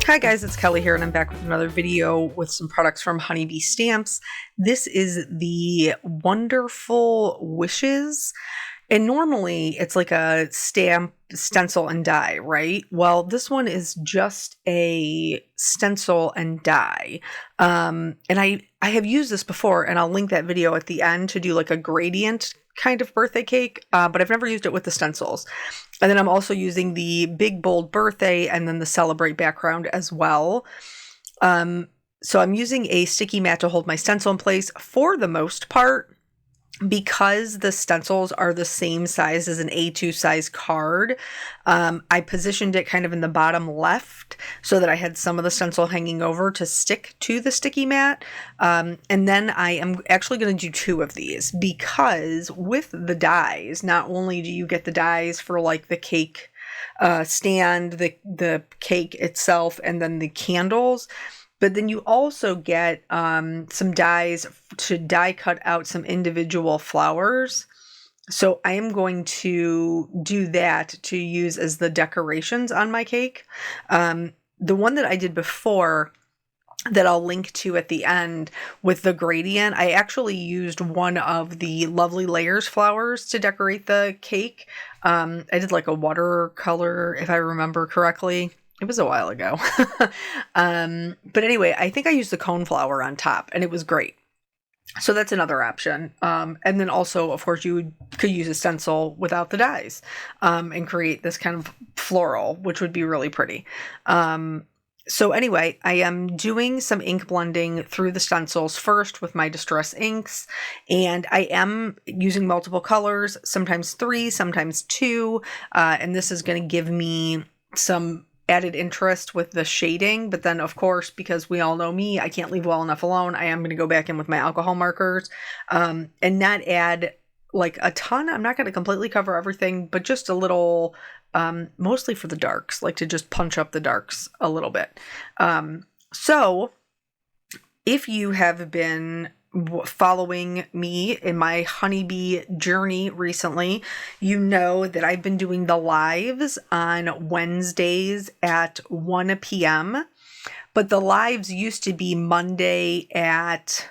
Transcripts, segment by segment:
Hi guys, it's Kelly here and I'm back with another video with some products from Honeybee Stamps. This is the Wonderful Wishes, and normally it's like a stamp, stencil, and die, right? Well, this one is just a stencil and die. And I have used this before, and I'll link that video at the end to do like a gradient kind of birthday cake, but I've never used it with the stencils. And then I'm also using the Big Bold Birthday and then the Celebrate background as well. So I'm using a sticky mat to hold my stencil in place for the most part, because the stencils are the same size as an A2 size card. I positioned it kind of in the bottom left so that I had some of the stencil hanging over to stick to the sticky mat. And then I am actually going to do two of these, because with the dies, not only do you get the dies for like the cake stand, the cake itself, and then the candles, but then you also get some dies to die cut out some individual flowers. So I am going to do that to use as the decorations on my cake. The one that I did before, that I'll link to at the end with the gradient, I actually used one of the Lovely Layers flowers to decorate the cake. I did like a watercolor, if I remember correctly. It was a while ago. But anyway, I think I used the coneflower on top and it was great. So that's another option. And then also, of course, you could use a stencil without the dies and create this kind of floral, which would be really pretty. So anyway, I am doing some ink blending through the stencils first with my Distress inks, and I am using multiple colors, sometimes 3, sometimes 2, and this is going to give me some added interest with the shading. But then, of course, because we all know me, I can't leave well enough alone, I am going to go back in with my alcohol markers and not add like a ton. I'm not going to completely cover everything, but just a little, mostly for the darks, like to just punch up the darks a little bit. So if you have been following me in my honeybee journey recently, you know that I've been doing the lives on Wednesdays at 1 p.m. But the lives used to be Monday at,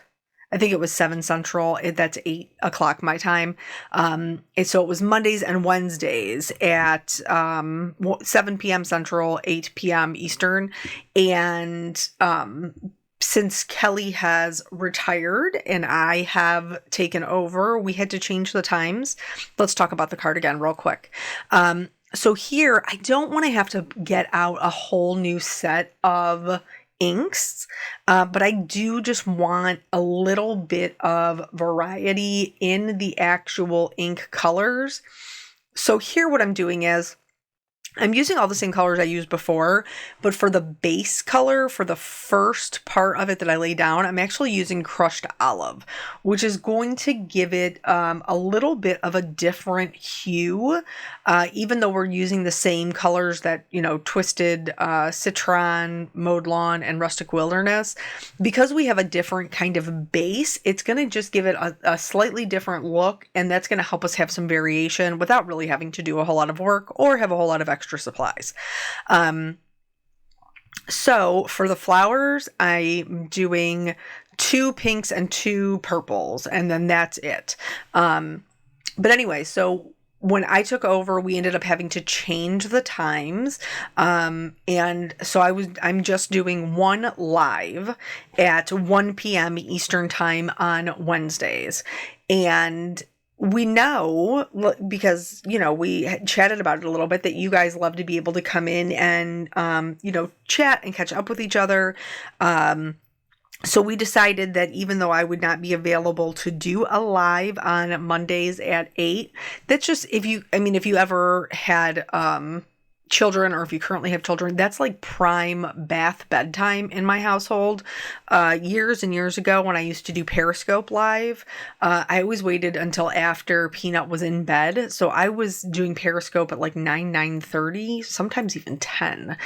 I think it was 7 Central. That's 8 o'clock my time. And so it was Mondays and Wednesdays at 7 p.m. Central, 8 p.m. Eastern. And since Kelly has retired and I have taken over, we had to change the times. Let's talk about the card again real quick. So here, I don't want to have to get out a whole new set of inks, but I do just want a little bit of variety in the actual ink colors. So here what I'm doing is I'm using all the same colors I used before, but for the base color, for the first part of it that I lay down, I'm actually using crushed olive, which is going to give it a little bit of a different hue, even though we're using the same colors that, you know, Twisted, Citron, Mowed Lawn, and Rustic Wilderness. Because we have a different kind of base, it's going to just give it a slightly different look, and that's going to help us have some variation without really having to do a whole lot of work or have a whole lot of extra supplies. So for the flowers, I'm doing 2 pinks and 2 purples, and then that's it. But anyway, so when I took over, we ended up having to change the times. And so I'm just doing one live at 1 p.m. Eastern time on Wednesdays. And we know, because, you know, we had chatted about it a little bit, that you guys love to be able to come in and, you know, chat and catch up with each other. So we decided that even though I would not be available to do a live on Mondays at 8, that's just, if you ever had, children, or if you currently have children, that's like prime bath bedtime in my household. Years and years ago when I used to do Periscope live, I always waited until after Peanut was in bed. So I was doing Periscope at like 9:30, sometimes even 10,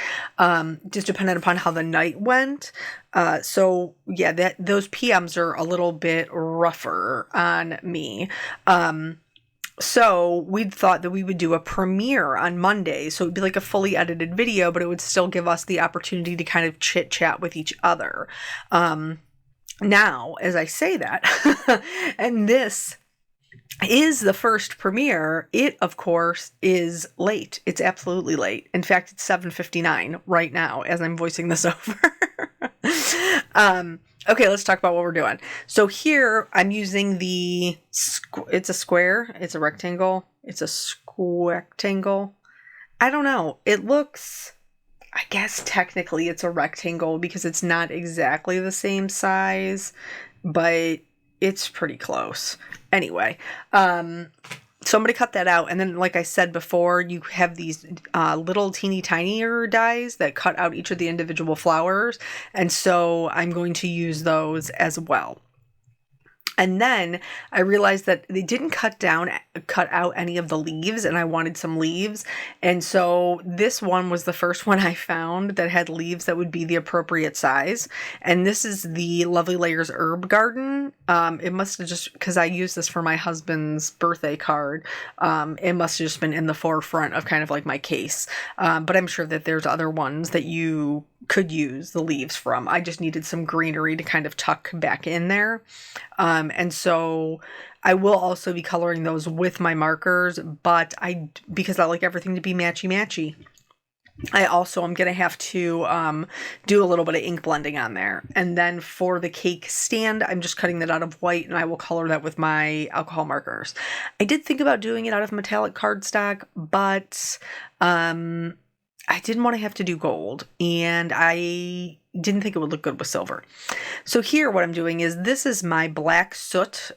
just depending upon how the night went. So yeah, those PMs are a little bit rougher on me. So we'd thought that we would do a premiere on Monday. So it'd be like a fully edited video, but it would still give us the opportunity to kind of chit chat with each other. Now, as I say that, and this is the first premiere, it of course is late. It's absolutely late. In fact, it's 7:59 right now as I'm voicing this over. Okay, let's talk about what we're doing. So here I'm using it's a square, it's a rectangle, it's a squectangle. I don't know. It looks, I guess technically it's a rectangle because it's not exactly the same size, but it's pretty close. Anyway, so I'm going to cut that out. And then, like I said before, you have these little teeny tinier dies that cut out each of the individual flowers. And so I'm going to use those as well. And then I realized that they didn't cut out any of the leaves, and I wanted some leaves. And so this one was the first one I found that had leaves that would be the appropriate size. And this is the Lovely Layers Herb Garden. It must have just, because I used this for my husband's birthday card, it must have just been in the forefront of kind of like my case. But I'm sure that there's other ones that you could use the leaves from. I just needed some greenery to kind of tuck back in there. And so I will also be coloring those with my markers, but because I like everything to be matchy-matchy, I also am going to have to do a little bit of ink blending on there. And then for the cake stand, I'm just cutting that out of white, and I will color that with my alcohol markers. I did think about doing it out of metallic cardstock, but I didn't want to have to do gold, and I didn't think it would look good with silver. So here what I'm doing is, this is my black soot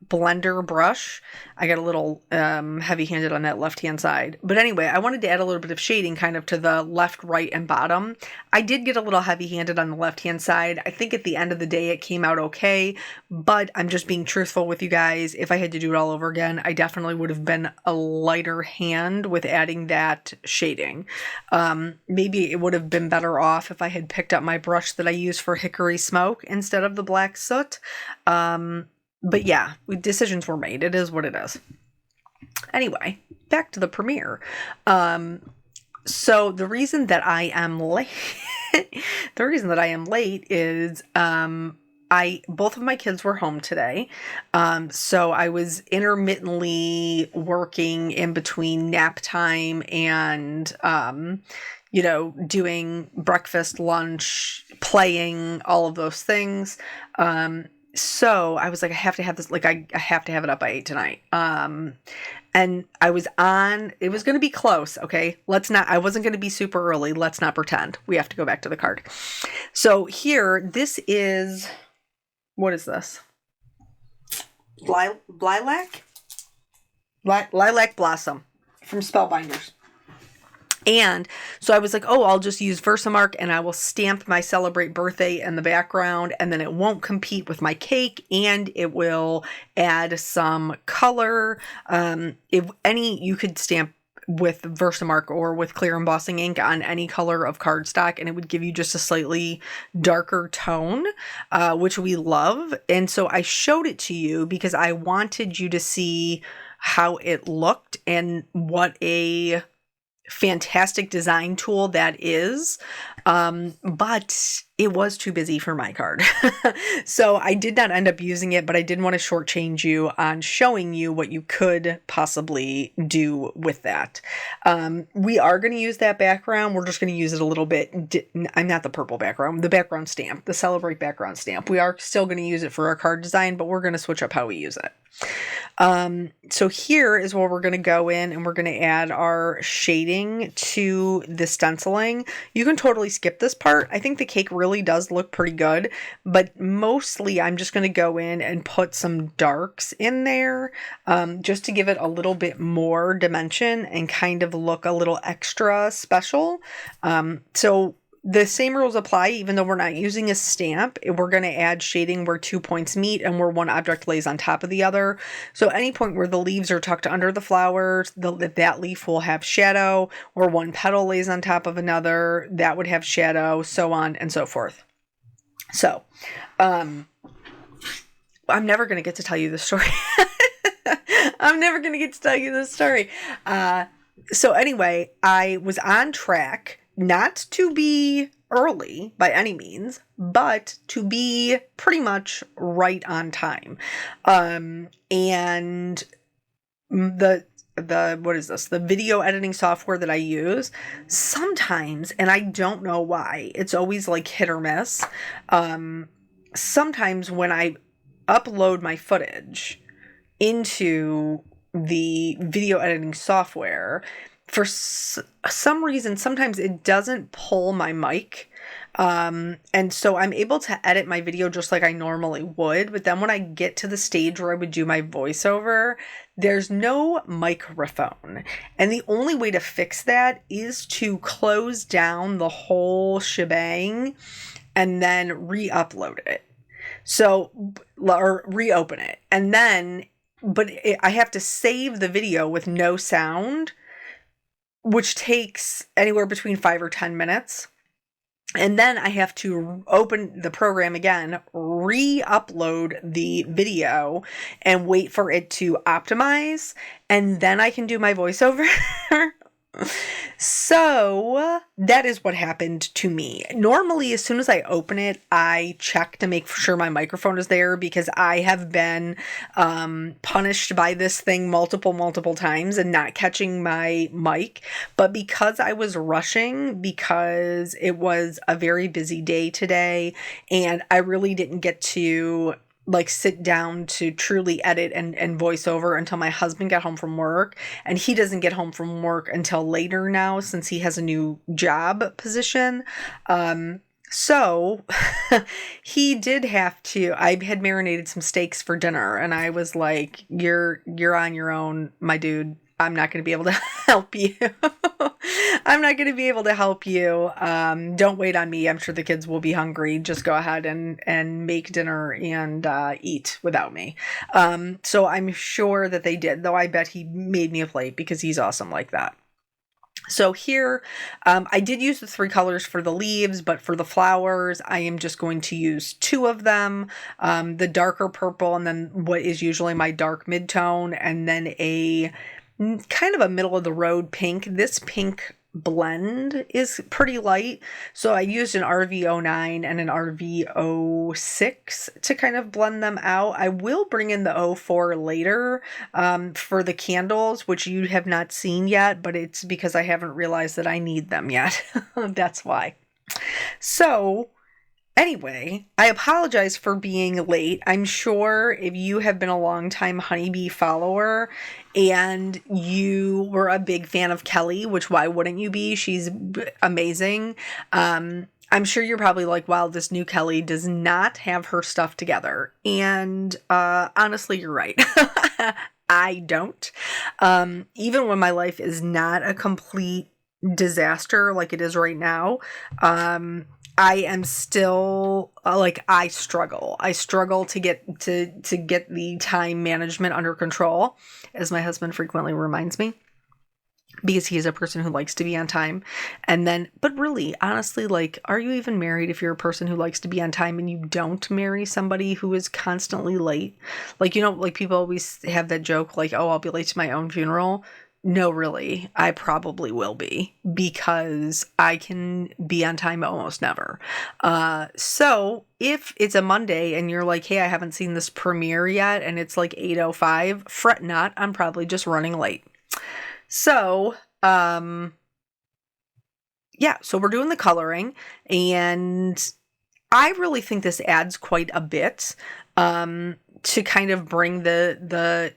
blender brush. I got a little heavy-handed on that left-hand side. But anyway, I wanted to add a little bit of shading kind of to the left, right, and bottom. I did get a little heavy-handed on the left-hand side. I think at the end of the day it came out okay, but I'm just being truthful with you guys. If I had to do it all over again, I definitely would have been a lighter hand with adding that shading. Maybe it would have been better off if I had picked up my brush that I use for hickory smoke instead of the black soot. But yeah, decisions were made. It is what it is. Anyway, back to the premiere. So the reason that I am late, is both of my kids were home today. So I was intermittently working in between nap time and, doing breakfast, lunch, playing, all of those things. So I was like, I have to have this, like, I have to have it up by 8 tonight. And it was going to be close. Okay. I wasn't going to be super early. Let's not pretend. We have to go back to the card. So here, this is, what is this? Lilac Blossom from Spellbinders. And so I was like, I'll just use Versamark and I will stamp my Celebrate Birthday in the background, and then it won't compete with my cake, and it will add some color. You could stamp with Versamark or with clear embossing ink on any color of cardstock, and it would give you just a slightly darker tone, which we love. And so I showed it to you because I wanted you to see how it looked and what a fantastic design tool that is, but it was too busy for my card. So I did not end up using it, but I didn't want to shortchange you on showing you what you could possibly do with that. We are going to use that background. We're just going to use it a little bit. I'm not the purple background, the background stamp, the Celebrate background stamp. We are still going to use it for our card design, but we're going to switch up how we use it. So here is where we're going to go in and we're going to add our shading to the stenciling. You can totally skip this part. I think the cake really does look pretty good, but mostly I'm just going to go in and put some darks in there, just to give it a little bit more dimension and kind of look a little extra special. So the same rules apply, even though we're not using a stamp. We're going to add shading where 2 points meet and where one object lays on top of the other. So any point where the leaves are tucked under the flowers, that leaf will have shadow, or one petal lays on top of another, that would have shadow, so on and so forth. So, I'm never going to get to tell you the story. I'm never going to get to tell you this story. So anyway, I was on track not to be early by any means, but to be pretty much right on time. And what is this? The video editing software that I use sometimes, and I don't know why, it's always like hit or miss. Sometimes when I upload my footage into the video editing software, for some reason, sometimes it doesn't pull my mic. And so I'm able to edit my video just like I normally would. But then when I get to the stage where I would do my voiceover, there's no microphone. And the only way to fix that is to close down the whole shebang and then re-upload it. So, or reopen it. And then, I have to save the video with no sound, which takes anywhere between 5 or 10 minutes. And then I have to open the program again, re-upload the video, and wait for it to optimize. And then I can do my voiceover. So that is what happened to me. Normally, as soon as I open it, I check to make sure my microphone is there, because I have been punished by this thing multiple times and not catching my mic. But because I was rushing, because it was a very busy day today, and I really didn't get to sit down to truly edit and voice over until my husband got home from work. And he doesn't get home from work until later now, since he has a new job position. So he did have to, I had marinated some steaks for dinner, and I was like, you're on your own, my dude. I'm not going to be able to help you. I'm not going to be able to help you. Don't wait on me. I'm sure the kids will be hungry. Just go ahead and make dinner and eat without me. So I'm sure that they did, though I bet he made me a plate, because he's awesome like that. So here, I did use the 3 colors for the leaves, but for the flowers, I am just going to use 2 of them. The darker purple, and then what is usually my dark mid-tone, and then a kind of a middle of the road pink. This pink blend is pretty light, so I used an RV09 and an RV06 to kind of blend them out. I will bring in the 04 later for the candles, which you have not seen yet, but it's because I haven't realized that I need them yet. That's why. So anyway, I apologize for being late. I'm sure if you have been a longtime Honeybee follower and you were a big fan of Kelly, which why wouldn't you be? She's amazing. I'm sure you're probably like, wow, this new Kelly does not have her stuff together. And honestly, you're right. I don't. Even when my life is not a complete disaster like it is right now, I am still I struggle. I struggle to get the time management under control, as my husband frequently reminds me, because he is a person who likes to be on time. And then, but really, honestly, are you even married if you're a person who likes to be on time and you don't marry somebody who is constantly late? People always have that joke, oh, I'll be late to my own funeral. No, really, I probably will be, because I can be on time almost never. So if it's a Monday and you're like, hey, I haven't seen this premiere yet, and it's 8:05, fret not, I'm probably just running late. So, so we're doing the coloring, and I really think this adds quite a bit, to kind of bring the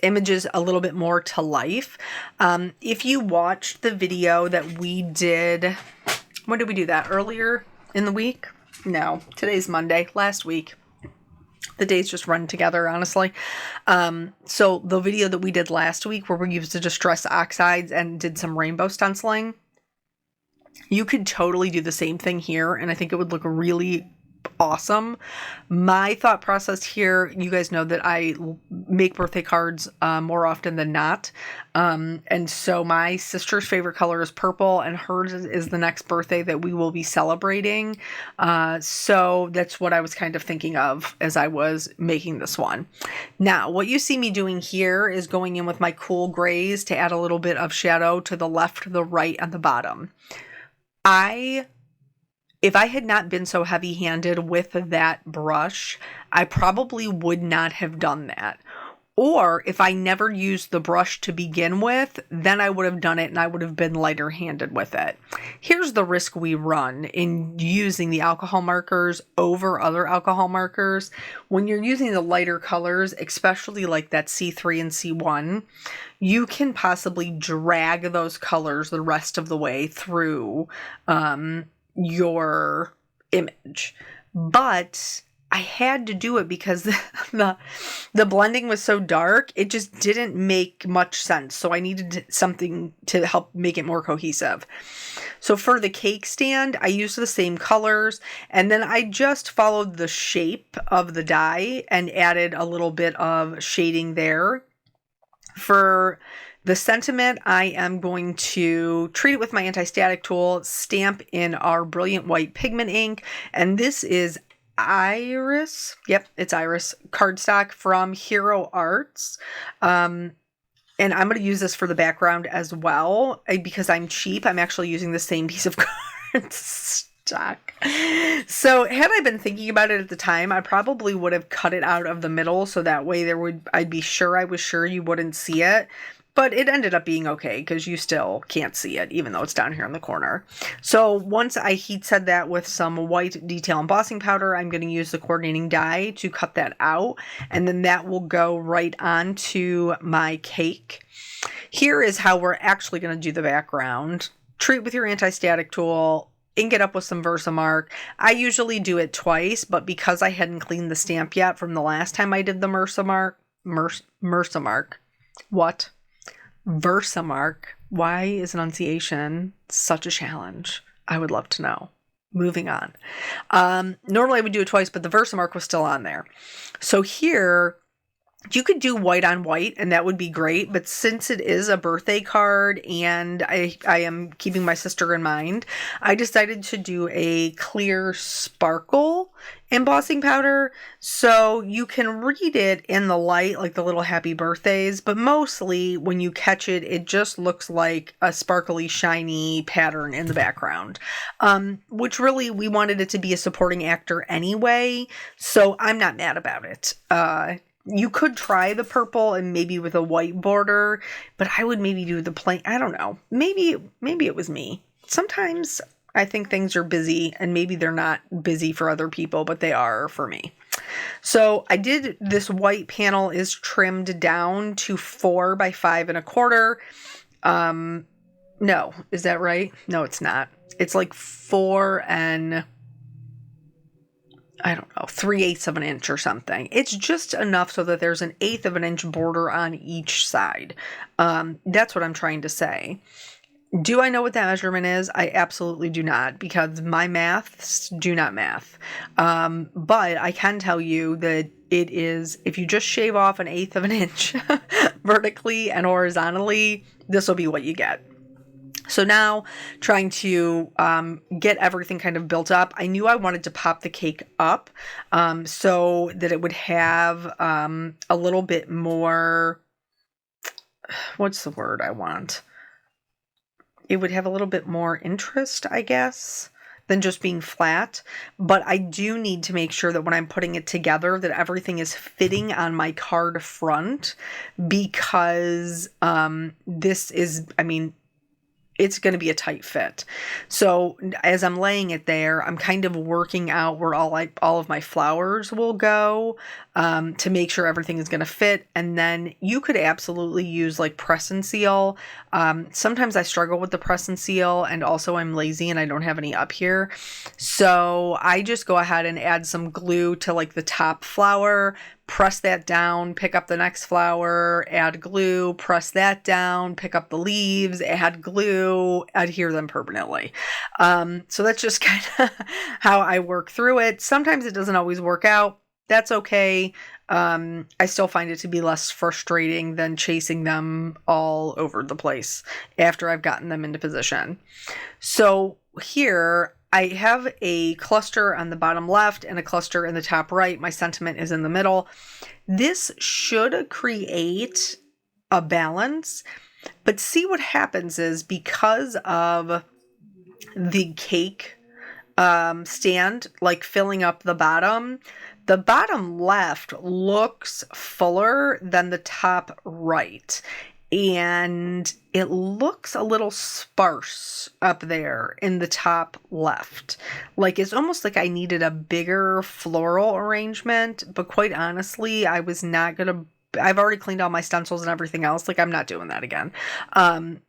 images a little bit more to life. If you watched the video that we did, when did we do that? Earlier in the week? No, today's Monday. Last week. The days just run together, honestly. So the video that we did last week, where we used the Distress Oxides and did some rainbow stenciling, you could totally do the same thing here, and I think it would look really awesome. My thought process here, you guys know that I make birthday cards more often than not. And so my sister's favorite color is purple, and hers is the next birthday that we will be celebrating. So that's what I was kind of thinking of as I was making this one. Now, what you see me doing here is going in with my cool grays to add a little bit of shadow to the left, the right, and the bottom. If I had not been so heavy-handed with that brush, I probably would not have done that. Or if I never used the brush to begin with, then I would have done it and I would have been lighter-handed with it. Here's the risk we run in using the alcohol markers over other alcohol markers. When you're using the lighter colors, especially like that C3 and C1, you can possibly drag those colors the rest of the way through your image. But I had to do it because the blending was so dark, it just didn't make much sense. So I needed something to help make it more cohesive. So for the cake stand, I used the same colors, and then I just followed the shape of the die and added a little bit of shading there. For the sentiment, I am going to treat it with my anti-static tool, stamp in our Brilliant White pigment ink, and this is Iris. Yep, it's Iris cardstock from Hero Arts. And I'm going to use this for the background as well because I'm cheap. I'm actually using the same piece of cardstock. So had I been thinking about it at the time, I probably would have cut it out of the middle so that way I'd be sure I was sure you wouldn't see it. But it ended up being okay because you still can't see it, even though it's down here in the corner. So once I heat set that with some white detail embossing powder, I'm going to use the coordinating die to cut that out. And then that will go right onto my cake. Here is how we're actually going to do the background. Treat with your anti-static tool. Ink it up with some Versamark. I usually do it twice, but because I hadn't cleaned the stamp yet from the last time I did the Versamark. What? Versamark. Why is enunciation such a challenge? I would love to know. Moving on. Normally I would do it twice, but the Versamark was still on there. So here, you could do white on white, and that would be great. But since it is a birthday card and I am keeping my sister in mind, I decided to do a clear sparkle embossing powder. So you can read it in the light, like the little happy birthdays. But mostly when you catch it, it just looks like a sparkly, shiny pattern in the background. Which really, we wanted it to be a supporting actor anyway. So I'm not mad about it. You could try the purple and maybe with a white border, but I would maybe do the plain. I don't know. Maybe it was me. Sometimes I think things are busy and maybe they're not busy for other people, but they are for me. So I did this white panel is trimmed down to 4 by 5 1/4. No, is that right? No, it's not. It's like 4 and I don't know, 3/8 of an inch or something. It's just enough so that there's an 1/8 of an inch border on each side. That's what I'm trying to say. Do I know what that measurement is? I absolutely do not, because my maths do not math. But I can tell you that it is, if you just shave off an 1/8 of an inch vertically and horizontally, this will be what you get. So now trying to get everything kind of built up. I knew I wanted to pop the cake up so that it would have a little bit more, what's the word I want? It would have a little bit more interest, I guess, than just being flat. But I do need to make sure that when I'm putting it together that everything is fitting on my card front, because this is, I mean, it's going to be a tight fit. So as I'm laying it there, I'm kind of working out where all of my flowers will go to make sure everything is going to fit. And then you could absolutely use like press and seal. Sometimes I struggle with the press and seal, and also I'm lazy and I don't have any up here. So I just go ahead and add some glue to like the top flower, press that down, pick up the next flower, add glue, press that down, pick up the leaves, add glue, adhere them permanently. So that's just kind of how I work through it. Sometimes it doesn't always work out. That's okay. I still find it to be less frustrating than chasing them all over the place after I've gotten them into position. So here I have a cluster on the bottom left and a cluster in the top right. My sentiment is in the middle. This should create a balance, but see what happens is because of the cake stand, like filling up the bottom left looks fuller than the top right. And it looks a little sparse up there in the top left. Like it's almost like I needed a bigger floral arrangement, but quite honestly, I was not going to. I've already cleaned all my stencils and everything else. Like I'm not doing that again.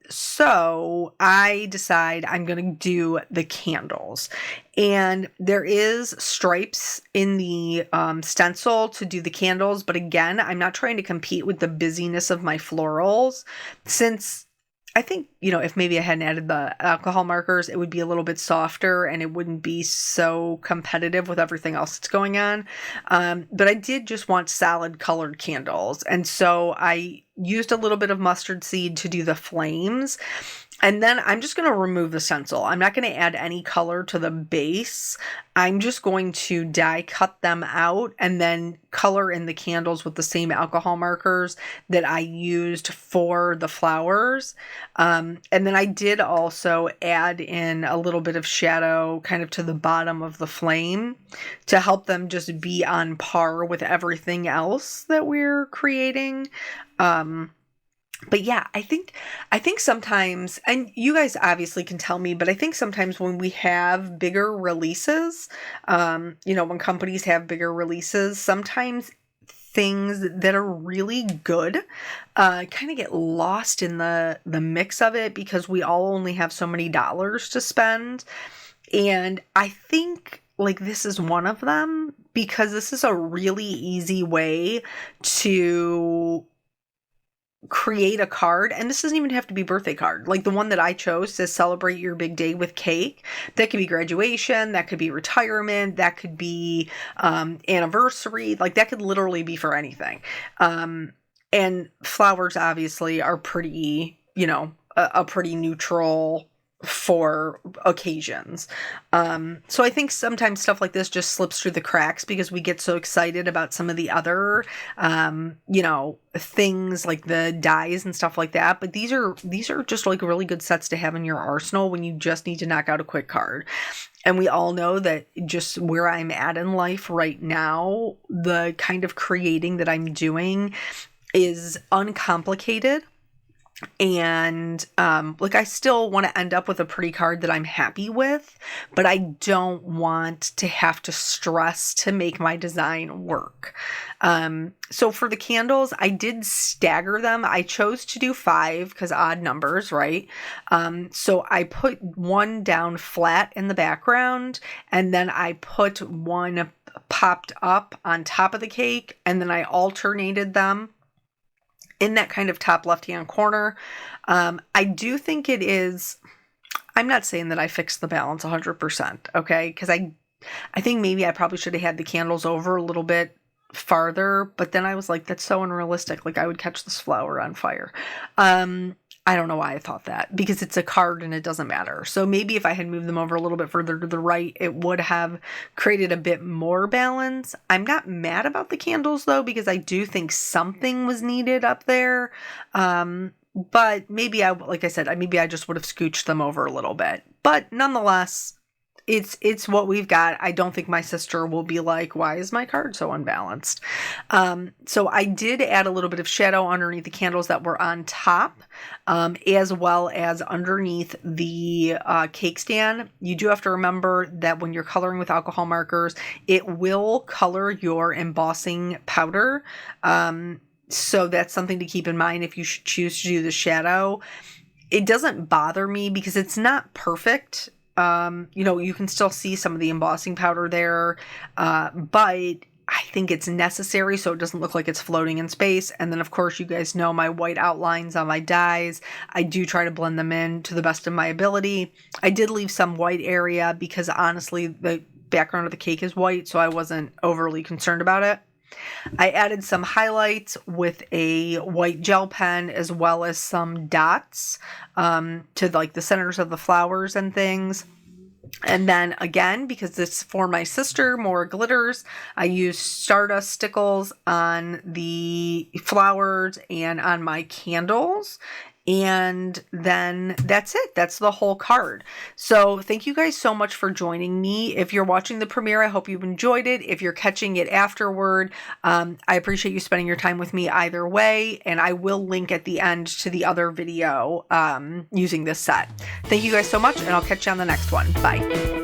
So I decide I'm going to do the candles, and there is stripes in the stencil to do the candles. But again, I'm not trying to compete with the busyness of my florals, since I think, if maybe I hadn't added the alcohol markers, it would be a little bit softer and it wouldn't be so competitive with everything else that's going on. But I did just want solid colored candles. And so I used a little bit of mustard seed to do the flames. And then I'm just going to remove the stencil. I'm not going to add any color to the base. I'm just going to die cut them out and then color in the candles with the same alcohol markers that I used for the flowers. And then I did also add in a little bit of shadow kind of to the bottom of the flame to help them just be on par with everything else that we're creating. But yeah, I think sometimes, and you guys obviously can tell me, but I think sometimes when we have bigger releases, when companies have bigger releases, sometimes things that are really good kind of get lost in the mix of it because we all only have so many dollars to spend. And I think like this is one of them because this is a really easy way to create a card, and this doesn't even have to be birthday card. Like the one that I chose to celebrate your big day with cake, that could be graduation, that could be retirement, that could be anniversary, like that could literally be for anything. And flowers obviously are pretty, a pretty neutral for occasions. So I think sometimes stuff like this just slips through the cracks because we get so excited about some of the other, things like the dyes and stuff like that. But these are just like really good sets to have in your arsenal when you just need to knock out a quick card. And we all know that just where I'm at in life right now, the kind of creating that I'm doing is uncomplicated. And I still want to end up with a pretty card that I'm happy with, but I don't want to have to stress to make my design work. So for the candles, I did stagger them. I chose to do 5 because odd numbers, right? So I put one down flat in the background, and then I put one popped up on top of the cake, and then I alternated them in that kind of top left-hand corner. I do think it is, I'm not saying that I fixed the balance 100%, okay? Because I think maybe I probably should have had the candles over a little bit farther, but then I was like, that's so unrealistic. Like I would catch this flower on fire. I don't know why I thought that, because it's a card and it doesn't matter. So maybe if I had moved them over a little bit further to the right, it would have created a bit more balance. I'm not mad about the candles though, because I do think something was needed up there. But maybe like I said, maybe I just would have scooched them over a little bit, but nonetheless, it's what we've got. I don't think my sister will be like, why is my card so unbalanced? So I did add a little bit of shadow underneath the candles that were on top, as well as underneath the cake stand. You do have to remember that when you're coloring with alcohol markers, it will color your embossing powder. So that's something to keep in mind if you choose to do the shadow. It doesn't bother me because it's not perfect. You can still see some of the embossing powder there, but I think it's necessary so it doesn't look like it's floating in space. And then, of course, you guys know my white outlines on my dies. I do try to blend them in to the best of my ability. I did leave some white area because, honestly, the background of the cake is white, so I wasn't overly concerned about it. I added some highlights with a white gel pen as well as some dots to like the centers of the flowers and things. And then again, because this is for my sister, more glitters, I used Stardust stickles on the flowers and on my candles. And then that's it. That's the whole card. So thank you guys so much for joining me. If you're watching the premiere, I hope you've enjoyed it. If you're catching it afterward, I appreciate you spending your time with me either way. And I will link at the end to the other video using this set. Thank you guys so much, and I'll catch you on the next one. Bye.